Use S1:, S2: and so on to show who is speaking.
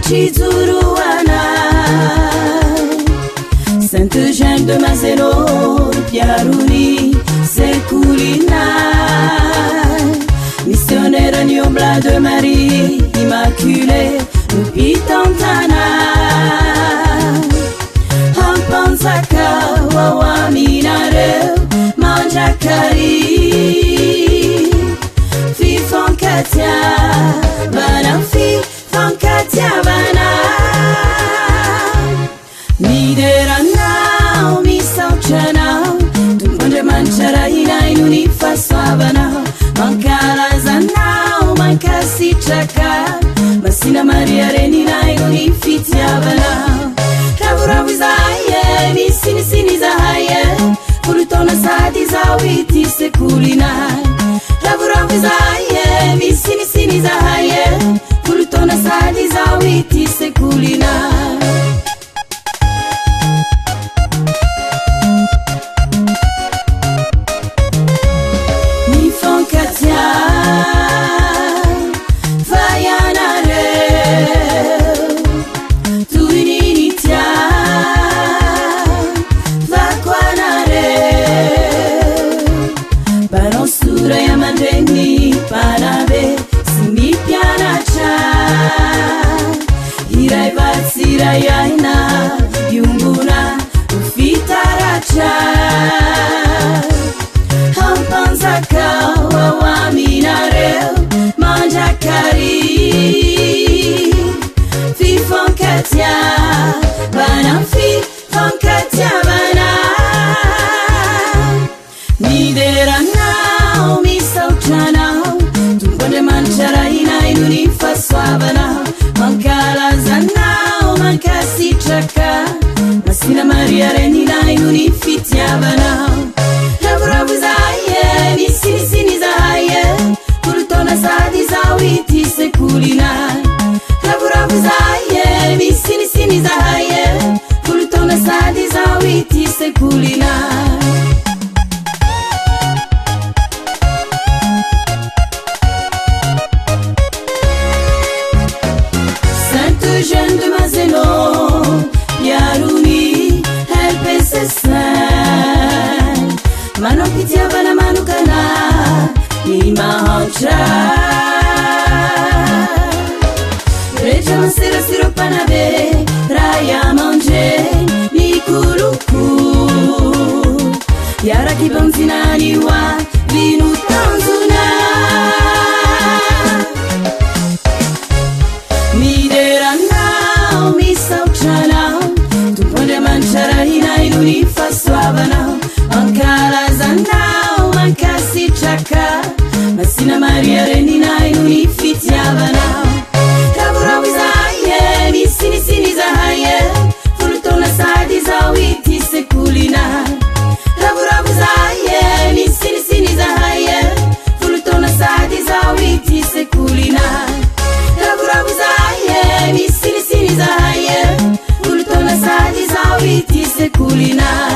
S1: Chizuruana, Sainte-Eugène de Mazeno, Piarouni, Sekulina, missionnaire à Niobla de Marie, Immaculée, Lupitantana, Hampanzaka, Wawa Minare, Manjakari, Fifon Katia, Banafi, Fankatia Bana, Niderana, Misauchana, Tumpande Manchara Hina Inuni Faswabana, Mankala Zana, Mankasi Chaka, Masina Maria Renina Inuni Fitiabana, Ravura Wizaye, Misini Sini Zahaye, Purutona Sadi Zawiti Sekulina, Ravura Wizaye, Misini Sini Zahaye, Purutona Sadi Zawiti Sekulina. Yaina Yunguna Ufitaracha Hampanzaka Wawaminare Manjakari Fifon Katia Banafi Fankatia Bana Niderana Misauchana Tumpande Manchara Hina Inuni Faswabana Mankala Zana Mankasi Chaka, Masina Maria Renina Inuni Fitiabana, Ravura Wizaye, Misini Sini Zahaye, Purutona Sadi Zawiti Sekulina, Ravura Wizaye, Misini Sini Zahaye, Purutona Sadi Zawiti Sekulina. Sainte-Eugène de Mazeno, Piarouni, LPC5, Mano Pitiabana Manukana, Imahancha, Reja Masera Siropanabe, Raya Manje, Nikuluku, Yara Kibanzinani wa Vinu Tanzuna. Niderana, Misauchana, Tumpande Manchara Hina Inuni Faswabana, Mankala Zana, Mankasi Chaka, Masina Maria Renina Inuni Fitiabana, Ravura Wizaye, Misini Sini Zahaye, Purutona Sadi Zawiti Sekulina, Ravura Wizaye, Misini Sini Zahaye, Purutona Sadi Zawiti Sekulina, Ravura Wizaye, Misini Sini Zahaye, Purutona Sadi Zawiti Sekulina.